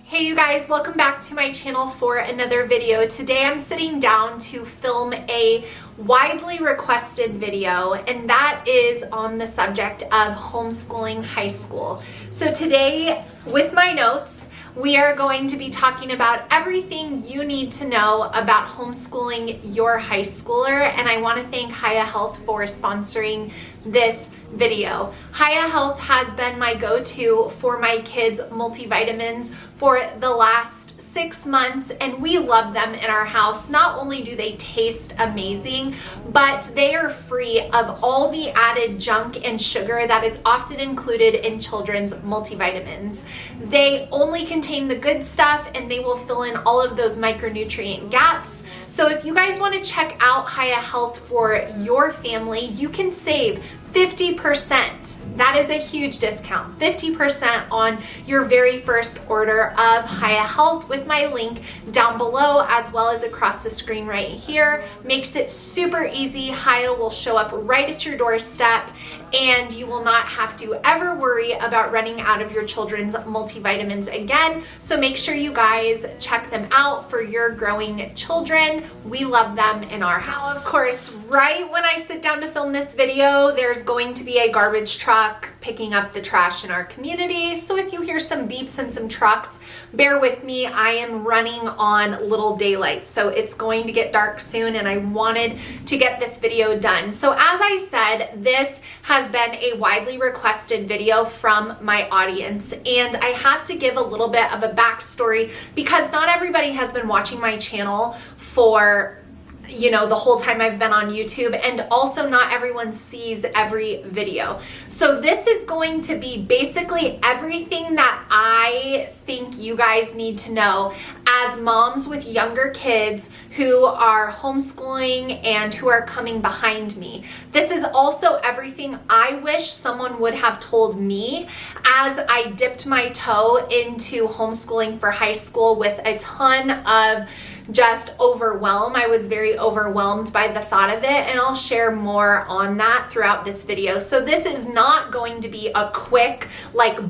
Hey you guys, welcome back to my channel for another video. Today I'm sitting down to film a widely requested video, and that is on the subject of homeschooling high school. So today, with my notes, we are going to be talking about everything you need to know about homeschooling your high schooler, and I want to thank Hiya Health for sponsoring this video. Hiya Health has been my go-to for my kids' multivitamins for the last 6 months, and we love them in our house. Not only do they taste amazing, but they are free of all the added junk and sugar that is often included in children's multivitamins. They only contain the good stuff, and they will fill in all of those micronutrient gaps. So if you guys want to check out Hiya Health for your family, you can save 50%. That is a huge discount, 50% on your very first order of Hiya Health with my link down below, as well as across the screen right here. Makes it super easy. Hiya will show up right at your doorstep, and you will not have to ever worry about running out of your children's multivitamins again. So make sure you guys check them out for your growing children. We love them in our house. Now, of course, right when I sit down to film this video, there's going to be a garbage truck picking up the trash in our community. So if you hear some beeps and some trucks, bear with me. I am running on little daylight, so it's going to get dark soon, and I wanted to get this video done. So as I said, this has been a widely requested video from my audience, and I have to give a little bit of a backstory because not everybody has been watching my channel for the whole time I've been on YouTube, and also not everyone sees every video. So this is going to be basically everything that I think you guys need to know as moms with younger kids who are homeschooling and who are coming behind me. This is also everything I wish someone would have told me as I dipped my toe into homeschooling for high school with a ton of just overwhelm. I was very overwhelmed by the thought of it, and I'll share more on that throughout this video. So this is not going to be a quick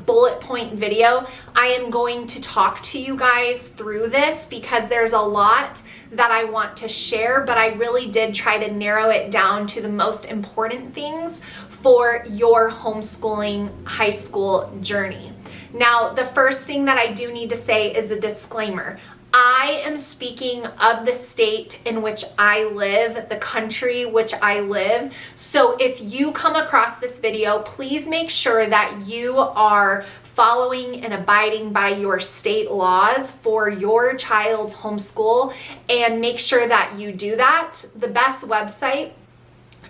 bullet point video. I am going to talk to you guys through this because there's a lot that I want to share, but I really did try to narrow it down to the most important things for your homeschooling high school journey. Now, the first thing that I do need to say is a disclaimer. I am speaking of the state in which I live, the country which I live. So if you come across this video, please make sure that you are following and abiding by your state laws for your child's homeschool, and make sure that you do that. The best website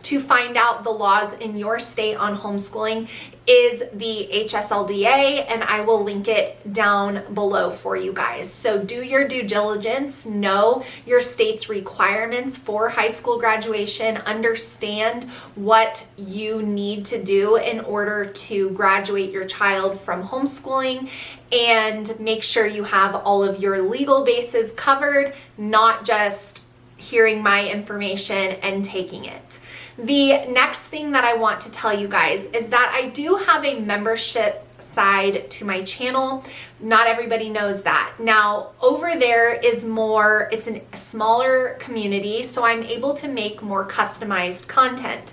to find out the laws in your state on homeschooling is the HSLDA, and I will link it down below for you guys. So do your due diligence, know your state's requirements for high school graduation, understand what you need to do in order to graduate your child from homeschooling, and make sure you have all of your legal bases covered, not just hearing my information and taking it. The next thing that I want to tell you guys is that I do have a membership side to my channel. Not everybody knows that. Now, over there is more, it's a smaller community, so I'm able to make more customized content.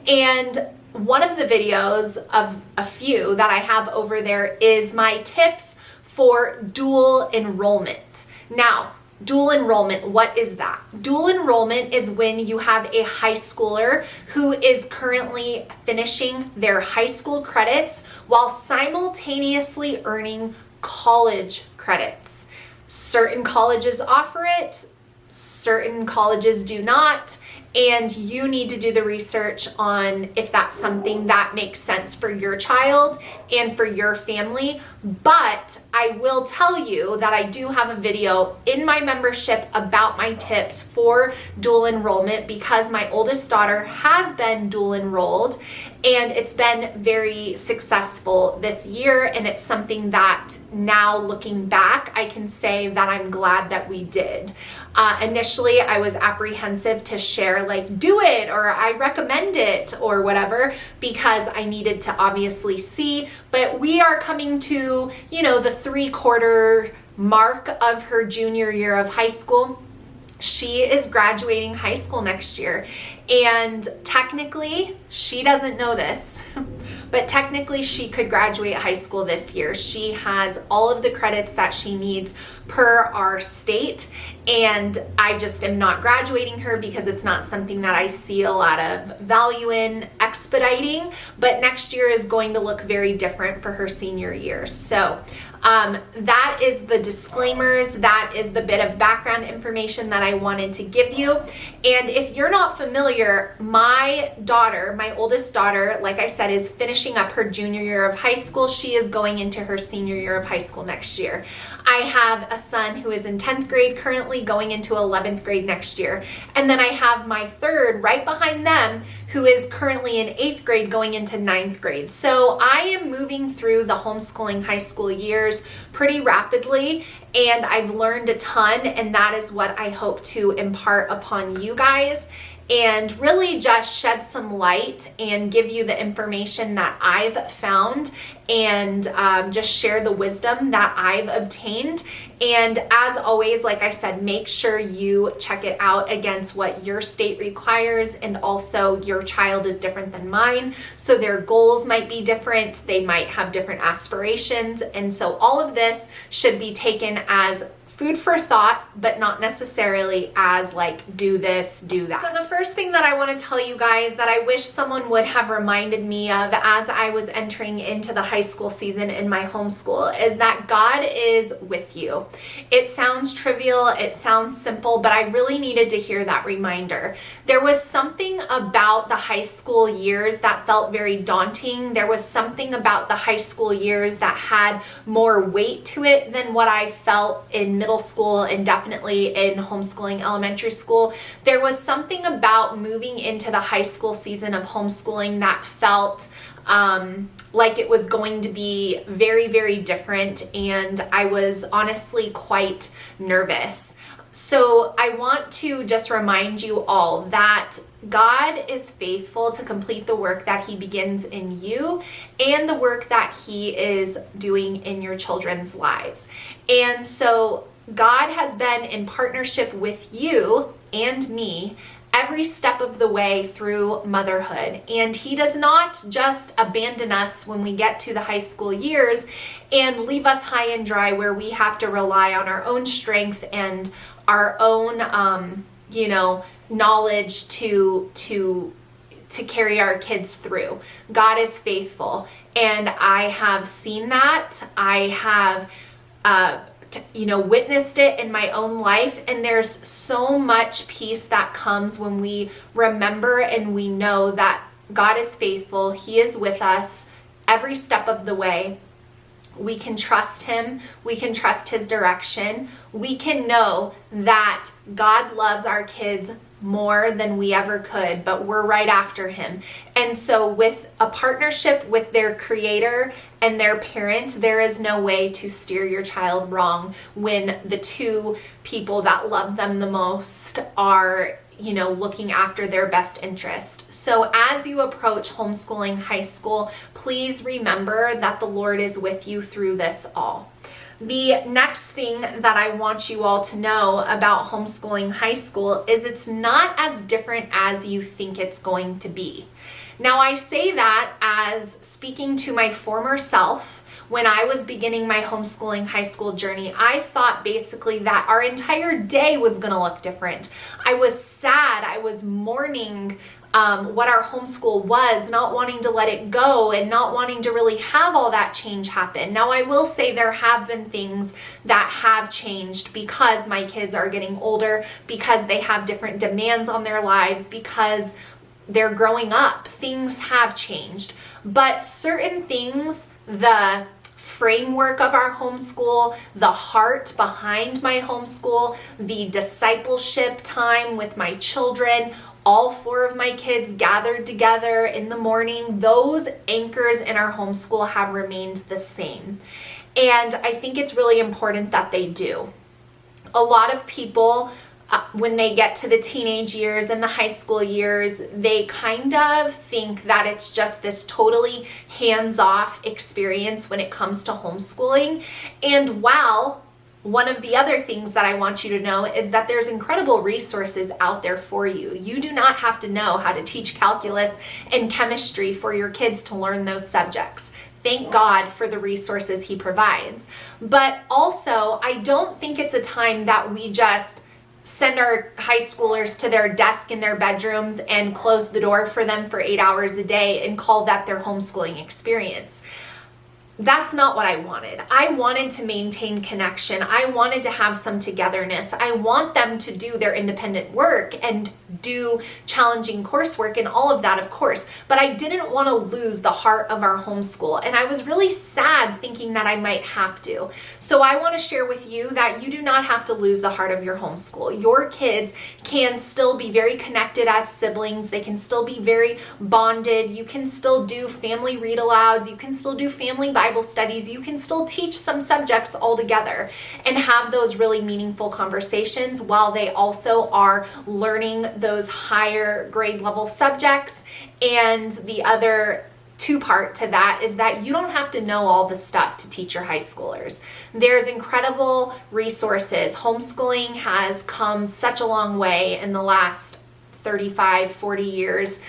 And one of the videos of a few that I have over there is my tips for dual enrollment. Now, dual enrollment, what is that? Dual enrollment is when you have a high schooler who is currently finishing their high school credits while simultaneously earning college credits. Certain colleges offer it, certain colleges do not, and you need to do the research on if that's something that makes sense for your child and for your family. But I will tell you that I do have a video in my membership about my tips for dual enrollment because my oldest daughter has been dual enrolled, and it's been very successful this year, and it's something that now looking back, I can say that I'm glad that we did. Initially, I was apprehensive to share do it or I recommend it or whatever because I needed to obviously see, but we are coming to, the 3/4 mark of her junior year of high school. She is graduating high school next year, and technically, she doesn't know this, but technically she could graduate high school this year. She has all of the credits that she needs per our state, and I just am not graduating her because it's not something that I see a lot of value in expediting, but next year is going to look very different for her senior year. So that is the disclaimers. That is the bit of background information that I wanted to give you. And if you're not familiar, my daughter, my oldest daughter, like I said, is finishing up her junior year of high school. She is going into her senior year of high school next year. I have a son who is in 10th grade currently, going into 11th grade next year. And then I have my third right behind them, who is currently in 8th grade going into 9th grade. So I am moving through the homeschooling high school years pretty rapidly, and I've learned a ton, and that is what I hope to impart upon you guys, and really just shed some light and give you the information that I've found, and just share the wisdom that I've obtained. And as always, like I said, make sure you check it out against what your state requires, and also your child is different than mine, so their goals might be different, they might have different aspirations, and so all of this should be taken as food for thought, but not necessarily as like, do this, do that. So the first thing that I want to tell you guys that I wish someone would have reminded me of as I was entering into the high school season in my homeschool is that God is with you. It sounds trivial, it sounds simple, but I really needed to hear that reminder. There was something about the high school years that felt very daunting. There was something about the high school years that had more weight to it than what I felt in middle school and definitely in homeschooling elementary school. There was something about moving into the high school season of homeschooling that felt like it was going to be very, very different, and I was honestly quite nervous. So I want to just remind you all that God is faithful to complete the work that He begins in you and the work that He is doing in your children's lives. And so God has been in partnership with you and me every step of the way through motherhood. And He does not just abandon us when we get to the high school years and leave us high and dry where we have to rely on our own strength and our own, knowledge to carry our kids through. God is faithful. And I have seen that. I have, witnessed it in my own life, and there's so much peace that comes when we remember and we know that God is faithful. He is with us every step of the way. We can trust Him. We can trust His direction. We can know that God loves our kids more than we ever could, but we're right after Him. And so with a partnership with their creator and their parent, there is no way to steer your child wrong when the two people that love them the most are looking after their best interest. So as you approach homeschooling high school, please remember that the Lord is with you through this all. The next thing that I want you all to know about homeschooling high school is it's not as different as you think it's going to be. Now, I say that as speaking to my former self. When I was beginning my homeschooling high school journey, I thought basically that our entire day was going to look different. I was sad. I was mourning what our homeschool was, not wanting to let it go and not wanting to really have all that change happen. Now, I will say there have been things that have changed because my kids are getting older, because they have different demands on their lives, because they're growing up. Things have changed. But certain things, the framework of our homeschool, the heart behind my homeschool, the discipleship time with my children, all four of my kids gathered together in the morning, those anchors in our homeschool have remained the same. And I think it's really important that they do. A lot of people, when they get to the teenage years and the high school years, they kind of think that it's just this totally hands-off experience when it comes to homeschooling. And while one of the other things that I want you to know is that there's incredible resources out there for you. You do not have to know how to teach calculus and chemistry for your kids to learn those subjects. Thank God for the resources He provides. But also, I don't think it's a time that we just send our high schoolers to their desk in their bedrooms and close the door for them for 8 hours a day and call that their homeschooling experience. That's not what I wanted. I wanted to maintain connection. I wanted to have some togetherness. I want them to do their independent work and do challenging coursework and all of that, of course. But I didn't want to lose the heart of our homeschool. And I was really sad thinking that I might have to. So I want to share with you that you do not have to lose the heart of your homeschool. Your kids can still be very connected as siblings. They can still be very bonded. You can still do family read alouds. You can still do family Bible studies. You can still teach some subjects all together and have those really meaningful conversations while they also are learning those higher grade level subjects. And the other two-part to that is that you don't have to know all the stuff to teach your high schoolers. There's incredible resources. Homeschooling has come such a long way in the last 35, 40 years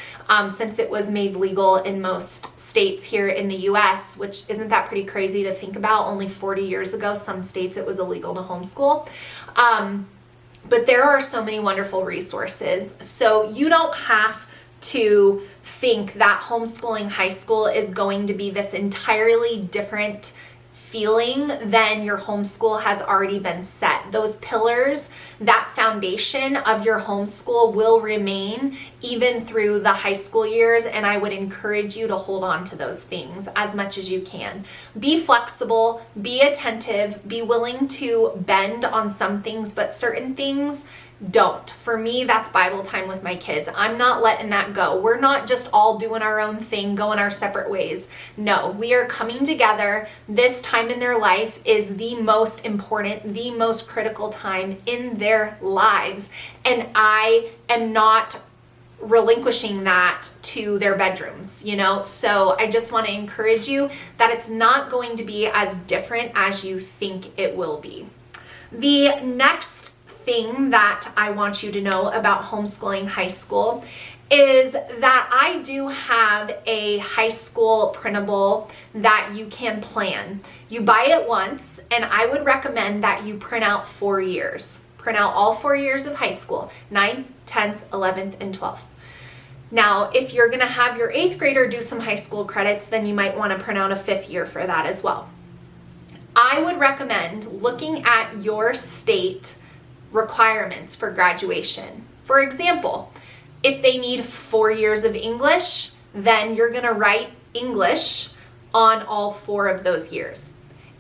since it was made legal in most states here in the US, which isn't that pretty crazy to think about? Only 40 years ago, some states it was illegal to homeschool. But there are so many wonderful resources. So you don't have to think that homeschooling high school is going to be this entirely different feeling than your homeschool has already been set. Those pillars, that foundation of your homeschool will remain even through the high school years, and I would encourage you to hold on to those things as much as you can. Be flexible, be attentive, be willing to bend on some things, but certain things don't. For me, that's Bible time with my kids. I'm not letting that go. We're not just all doing our own thing, going our separate ways. No, we are coming together. This time in their life is the most important, the most critical time in their lives. And I am not relinquishing that to their bedrooms, So I just want to encourage you that it's not going to be as different as you think it will be. The next thing that I want you to know about homeschooling high school is that I do have a high school printable that you can plan. You buy it once, and I would recommend that you print out 4 years. Print out all 4 years of high school, 9th, 10th, 11th, and 12th. Now, if you're going to have your 8th grader do some high school credits, then you might want to print out a 5th year for that as well. I would recommend looking at your state requirements for graduation. For example, if they need 4 years of English, then you're going to write English on all 4 of those years.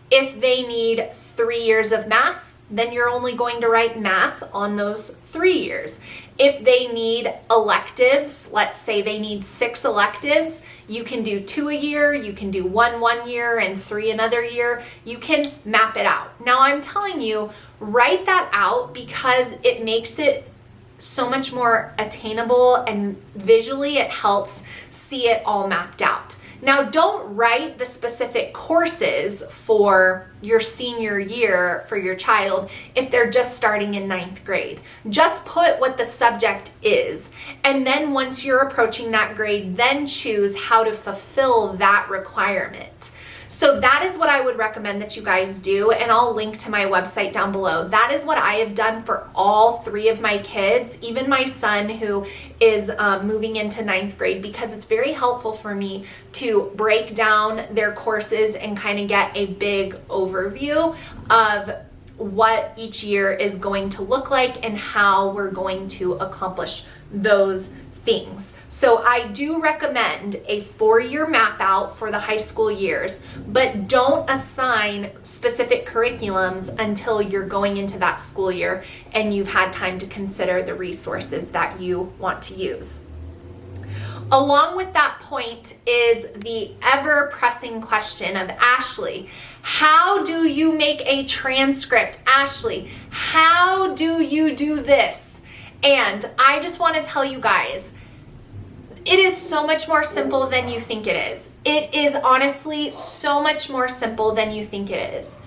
If they need 3 years of math, then you're only going to write math on those 3 years. If they need electives, let's say they need 6 electives, you can do 2 a year, you can do 1 year, and 3 another year. You can map it out. Now I'm telling you, write that out because it makes it so much more attainable, and visually it helps see it all mapped out. Now, don't write the specific courses for your senior year for your child if they're just starting in 9th grade. Just put what the subject is. And then once you're approaching that grade, then choose how to fulfill that requirement. So that is what I would recommend that you guys do, and I'll link to my website down below. That is what I have done for all 3 of my kids, even my son who is moving into 9th grade, because it's very helpful for me to break down their courses and kind of get a big overview of what each year is going to look like and how we're going to accomplish those things. So I do recommend a 4-year map out for the high school years, but don't assign specific curriculums until you're going into that school year and you've had time to consider the resources that you want to use. Along with that point is the ever-pressing question of, Ashley, how do you make a transcript? Ashley, how do you do this? And I just want to tell you guys, it is so much more simple than you think it is. It is honestly so much more simple than you think it is.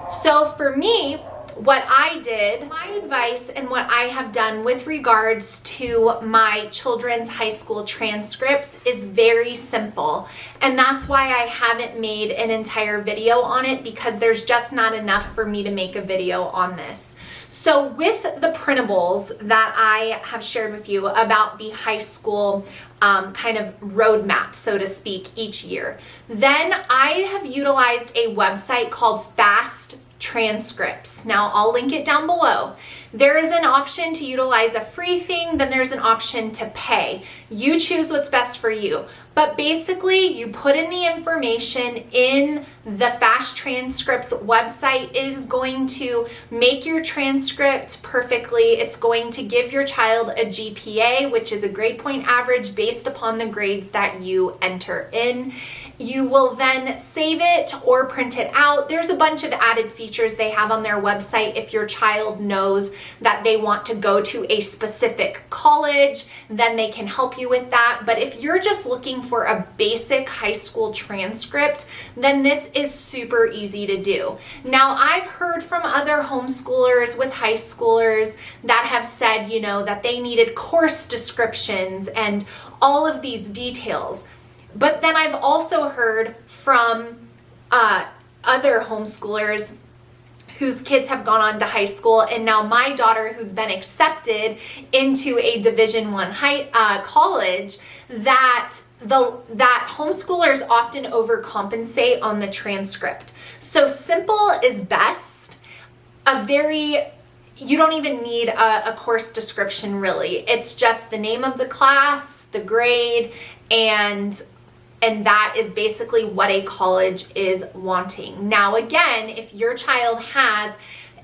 So for me, what I did, my advice and what I have done with regards to my children's high school transcripts is very simple. And that's why I haven't made an entire video on it, because there's just not enough for me to make a video on this. So with the printables that I have shared with you about the high school kind of roadmap, so to speak, each year, then I have utilized a website called Fast Transcripts. Now I'll link it down below. There is an option to utilize a free thing, then there's an option to pay. You choose what's best for you. But basically, you put in the information in the Fast Transcripts website. It is going to make your transcript perfectly. It's going to give your child a GPA, which is a grade point average based upon the grades that you enter in. You will then save it or print it out. There's a bunch of added features they have on their website if your child knows that they want to go to a specific college, then they can help you with that. But if you're just looking for a basic high school transcript, then this is super easy to do. Now, I've heard from other homeschoolers with high schoolers that have said, you know, that they needed course descriptions and all of these details. But then I've also heard from other homeschoolers whose kids have gone on to high school, and now my daughter, who's been accepted into a Division I college, that homeschoolers often overcompensate on the transcript. So simple is best. You don't even need a course description really. It's just the name of the class, the grade, and that is basically what a college is wanting. Now, again, if your child has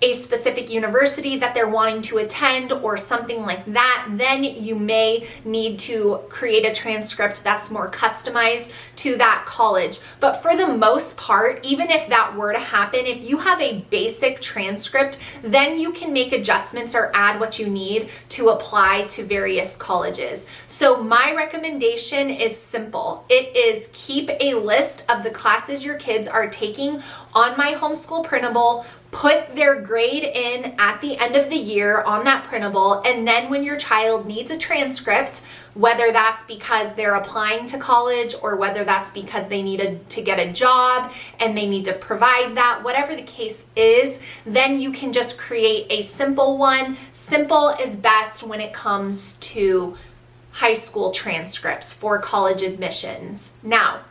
a specific university that they're wanting to attend or something like that, then you may need to create a transcript that's more customized to that college. But for the most part, even if that were to happen, if you have a basic transcript, then you can make adjustments or add what you need to apply to various colleges. So my recommendation is simple. It is keep a list of the classes your kids are taking on My Homeschool Printable. Put their grade in at the end of the year on that printable, and then when your child needs a transcript, whether that's because they're applying to college or whether that's because they needed to get a job and they need to provide that, whatever the case is, then you can just create a simple one. Simple is best when it comes to high school transcripts for college admissions. Now,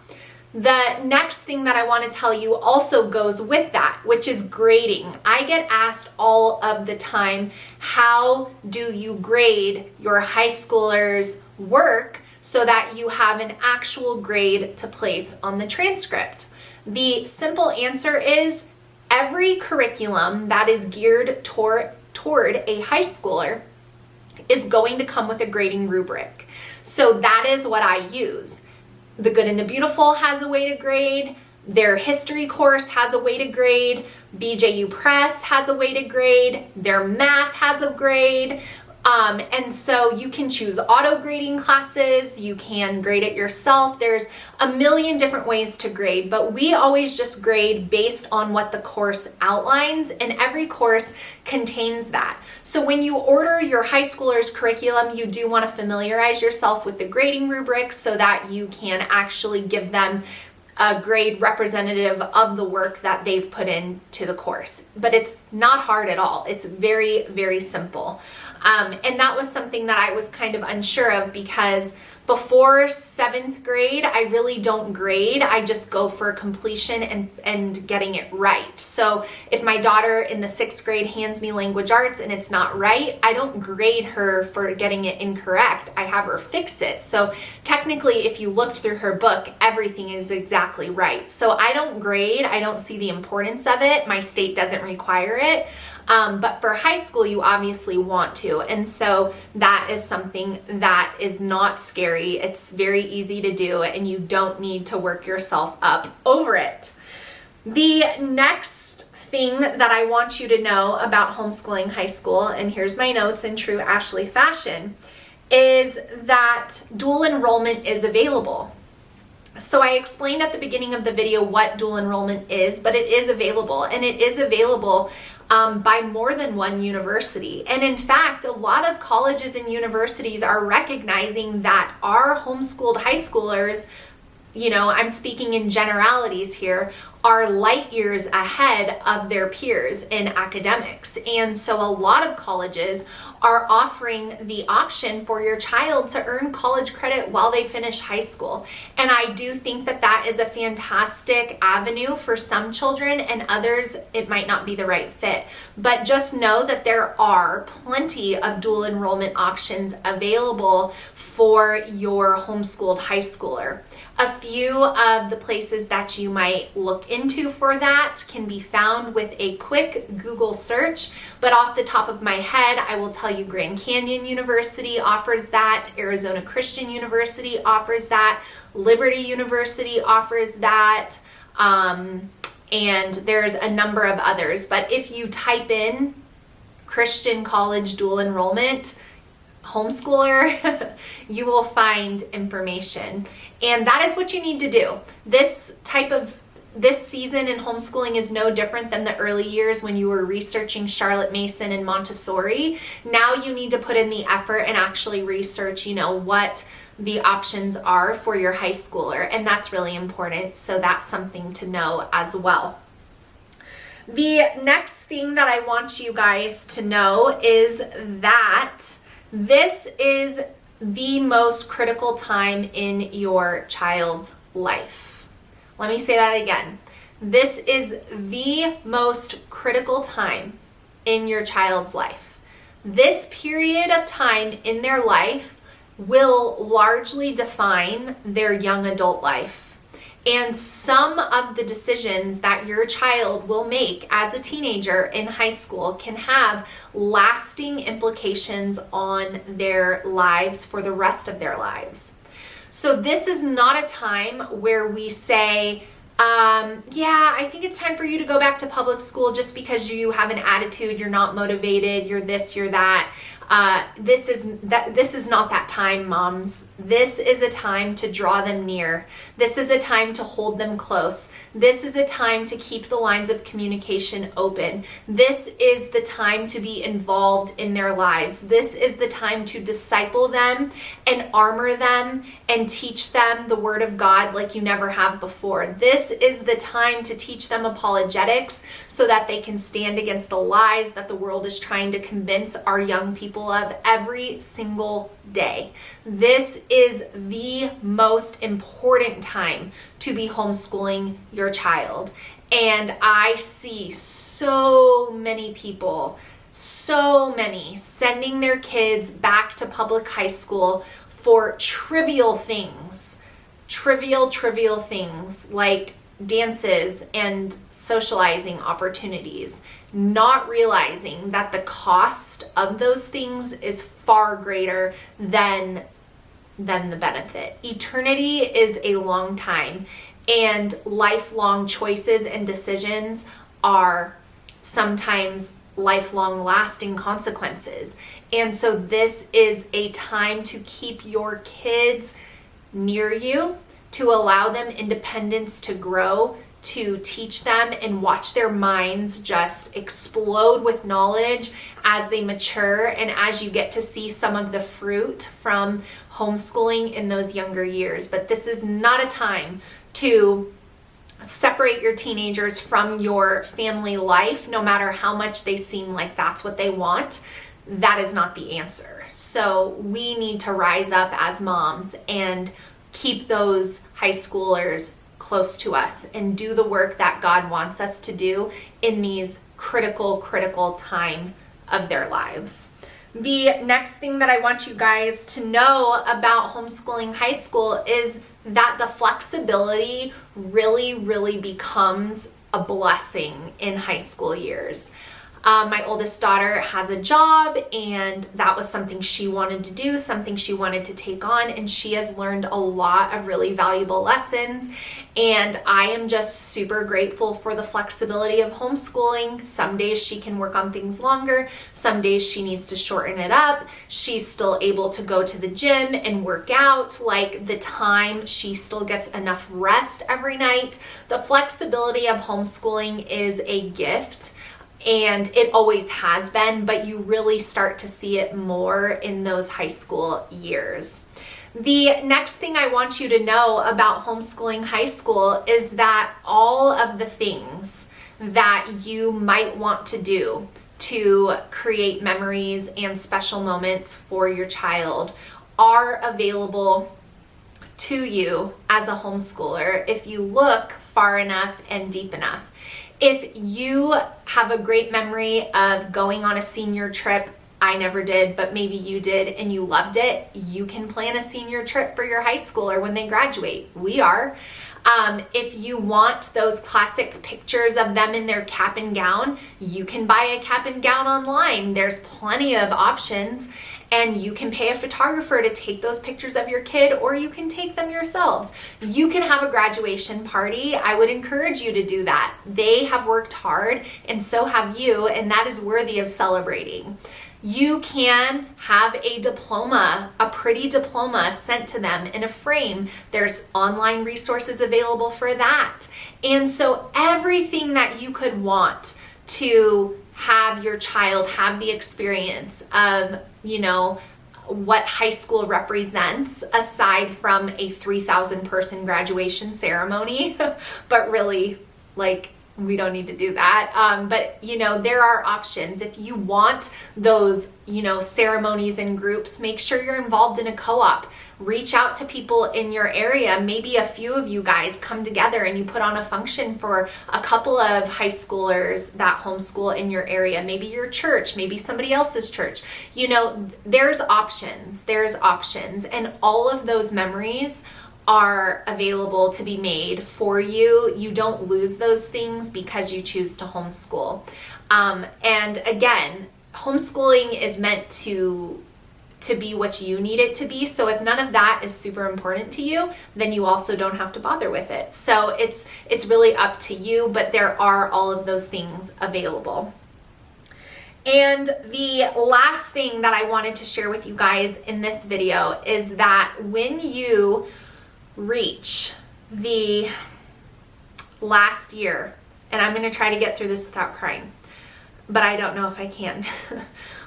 the next thing that I want to tell you also goes with that, which is grading. I get asked all of the time, how do you grade your high schoolers' work so that you have an actual grade to place on the transcript? The simple answer is every curriculum that is geared toward a high schooler is going to come with a grading rubric. So that is what I use. The Good and the Beautiful has a way to grade. Their history course has a way to grade. BJU Press has a way to grade. Their math has a grade. And so you can choose auto grading classes. You can grade it yourself. There's a million different ways to grade, but we always just grade based on what the course outlines, and every course contains that. So when you order your high schooler's curriculum, you do want to familiarize yourself with the grading rubric so that you can actually give them a grade representative of the work that they've put into the course. But it's not hard at all. It's very, very simple. And that was something that I was kind of unsure of, because before 7th grade, I really don't grade. I just go for completion and getting it right. So if my daughter in the 6th grade hands me language arts and it's not right, I don't grade her for getting it incorrect. I have her fix it. So technically, if you looked through her book, everything is exactly right. So I don't grade. I don't see the importance of it. My state doesn't require it. But for high school, you obviously want to. And so that is something that is not scary. It's very easy to do, and you don't need to work yourself up over it. The next thing that I want you to know about homeschooling high school, and here's my notes in true Ashley fashion, is that dual enrollment is available. So I explained at the beginning of the video what dual enrollment is, but it is available, and it is available by more than one university. And in fact, a lot of colleges and universities are recognizing that our homeschooled high schoolers, I'm speaking in generalities here, are light years ahead of their peers in academics. And so a lot of colleges are offering the option for your child to earn college credit while they finish high school. And I do think that that is a fantastic avenue for some children, and others it might not be the right fit. But just know that there are plenty of dual enrollment options available for your homeschooled high schooler. A few of the places that you might look into for that can be found with a quick Google search, but off the top of my head, I will tell you Grand Canyon University offers that, Arizona Christian University offers that, Liberty University offers that, and there's a number of others. But if you type in Christian college dual enrollment, homeschooler, you will find information. And that is what you need to do. This season in homeschooling is no different than the early years when you were researching Charlotte Mason and Montessori. Now you need to put in the effort and actually research, what the options are for your high schooler. And that's really important. So that's something to know as well. The next thing that I want you guys to know is that this is the most critical time in your child's life. Let me say that again. This is the most critical time in your child's life. This period of time in their life will largely define their young adult life. And some of the decisions that your child will make as a teenager in high school can have lasting implications on their lives for the rest of their lives. So this is not a time where we say, I think it's time for you to go back to public school just because you have an attitude, you're not motivated, you're this, you're that. This is not that time, moms. This is a time to draw them near. This is a time to hold them close. This is a time to keep the lines of communication open. This is the time to be involved in their lives. This is the time to disciple them and armor them and teach them the Word of God like you never have before. This is the time to teach them apologetics so that they can stand against the lies that the world is trying to convince our young people of every single day. This is the most important time to be homeschooling your child. And I see so many people, sending their kids back to public high school for trivial things like dances and socializing opportunities, not realizing that the cost of those things is far greater than the benefit. Eternity is a long time, and lifelong choices and decisions are sometimes lifelong lasting consequences. And so this is a time to keep your kids near you, to allow them independence to grow, to teach them and watch their minds just explode with knowledge as they mature and as you get to see some of the fruit from homeschooling in those younger years. But this is not a time to separate your teenagers from your family life, no matter how much they seem like that's what they want. That is not the answer. So we need to rise up as moms and keep those high schoolers close to us and do the work that God wants us to do in these critical time of their lives. The next thing that I want you guys to know about homeschooling high school is that the flexibility really becomes a blessing in high school years. My oldest daughter has a job, and that was something she wanted to do, something she wanted to take on, and she has learned a lot of really valuable lessons. And I am just super grateful for the flexibility of homeschooling. Some days she can work on things longer, some days she needs to shorten it up. She's still able to go to the gym and work out, like the time she still gets enough rest every night. The flexibility of homeschooling is a gift, and it always has been, but you really start to see it more in those high school years. The next thing I want you to know about homeschooling high school is that all of the things that you might want to do to create memories and special moments for your child are available to you as a homeschooler if you look far enough and deep enough. If you have a great memory of going on a senior trip, I never did, but maybe you did and you loved it, you can plan a senior trip for your high schooler when they graduate. We are. If you want those classic pictures of them in their cap and gown, you can buy a cap and gown online. There's plenty of options, and you can pay a photographer to take those pictures of your kid, or you can take them yourselves. You can have a graduation party. I would encourage you to do that. They have worked hard, and so have you, and that is worthy of celebrating. You can have a diploma, a pretty diploma sent to them in a frame. There's online resources available for that. And so everything that you could want to have your child have the experience of, what high school represents aside from a 3,000 person graduation ceremony, but really, we don't need to do that. But there are options. If you want those, ceremonies and groups, make sure you're involved in a co-op. Reach out to people in your area. Maybe a few of you guys come together and you put on a function for a couple of high schoolers that homeschool in your area. Maybe your church, maybe somebody else's church. There's options. And all of those memories are available to be made for you. You don't lose those things because you choose to homeschool. And again, homeschooling is meant to be what you need it to be. So if none of that is super important to you, then you also don't have to bother with it. So it's really up to you, but there are all of those things available. And the last thing that I wanted to share with you guys in this video is that when you reach the last year, and I'm going to try to get through this without crying, but I don't know if I can.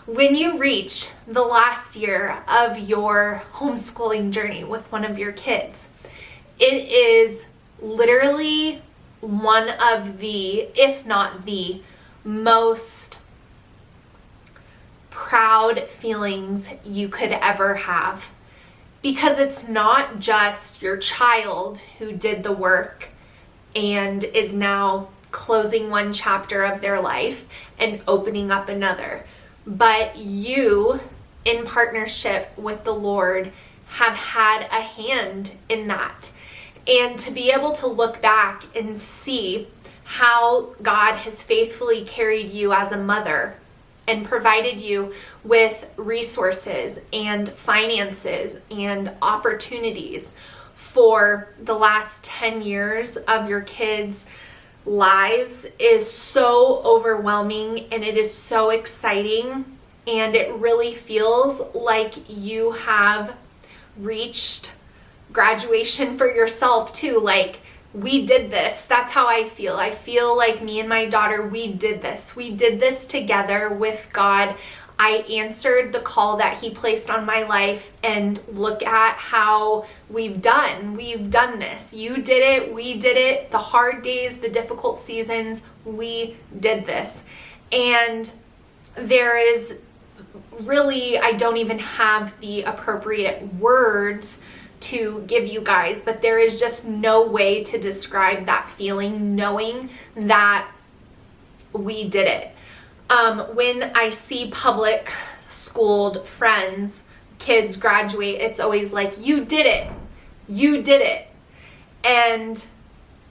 When you reach the last year of your homeschooling journey with one of your kids, it is literally one of the, if not the most proud feelings you could ever have. Because it's not just your child who did the work and is now closing one chapter of their life and opening up another, but you, in partnership with the Lord, have had a hand in that. And to be able to look back and see how God has faithfully carried you as a mother and provided you with resources and finances and opportunities for the last 10 years of your kids' lives is so overwhelming, and it is so exciting, and it really feels like you have reached graduation for yourself too. Like, we did this. That's how I feel. I feel like me and my daughter, we did this. We did this together with God. I answered the call that He placed on my life, and look at how we've done. We've done this. You did it. We did it. The hard days, the difficult seasons, we did this. And there is really, I don't even have the appropriate words to give you guys, but there is just no way to describe that feeling, knowing that we did it. When I see public schooled friends, kids graduate, it's always like, you did it. You did it. And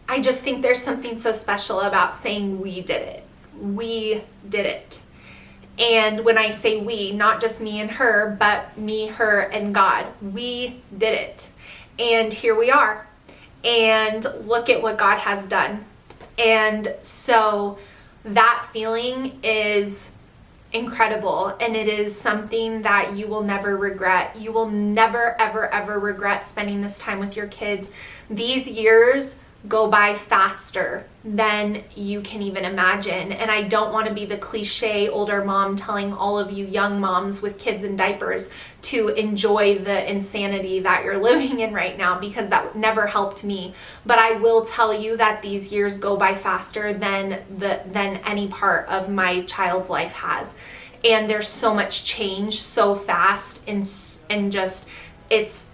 I just think there's something so special about saying we did it. We did it. And when I say we, not just me and her, but me, her, and God, we did it. And here we are. And look at what God has done. And so that feeling is incredible, and it is something that you will never regret. You will never, ever, ever regret spending this time with your kids. These years go by faster than you can even imagine. And I don't want to be the cliche older mom telling all of you young moms with kids in diapers to enjoy the insanity that you're living in right now, because that never helped me. But I will tell you that these years go by faster than any part of my child's life has. And there's so much change so fast, and just it's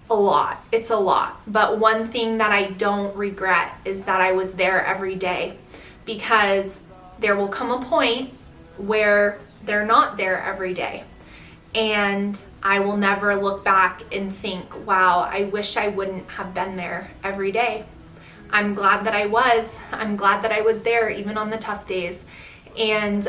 a lot. It's a lot. But one thing that I don't regret is that I was there every day, because there will come a point where they're not there every day. And I will never look back and think, wow, I wish I wouldn't have been there every day. I'm glad that I was. I'm glad that I was there even on the tough days. And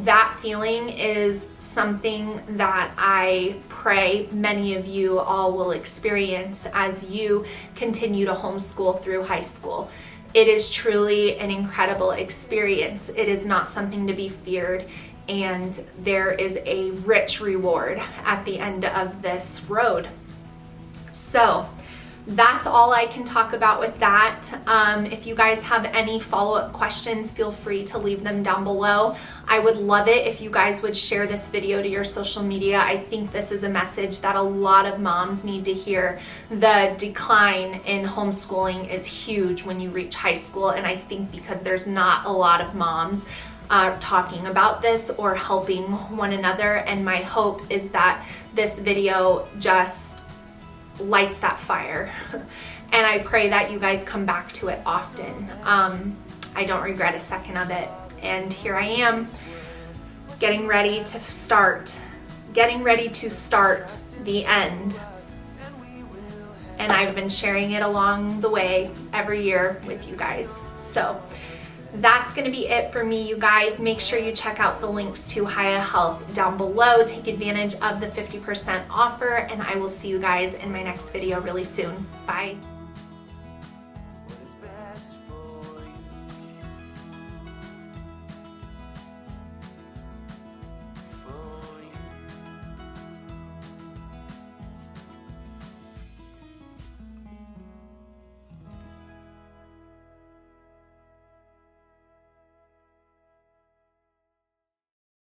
that feeling is something that I pray many of you all will experience as you continue to homeschool through high school. It is truly an incredible experience. It is not something to be feared, and there is a rich reward at the end of this road. So that's all I can talk about with that. If you guys have any follow-up questions, feel free to leave them down below. I would love it if you guys would share this video to your social media. I think this is a message that a lot of moms need to hear. The decline in homeschooling is huge when you reach high school, and I think because there's not a lot of moms talking about this or helping one another, and my hope is that this video just lights that fire. And I pray that you guys come back to it often. I don't regret a second of it. And here I am, getting ready to start the end. And I've been sharing it along the way every year with you guys. So that's going to be it for me, you guys. Make sure you check out the links to Hiya Health down below. Take advantage of the 50% offer, and I will see you guys in my next video really soon. Bye.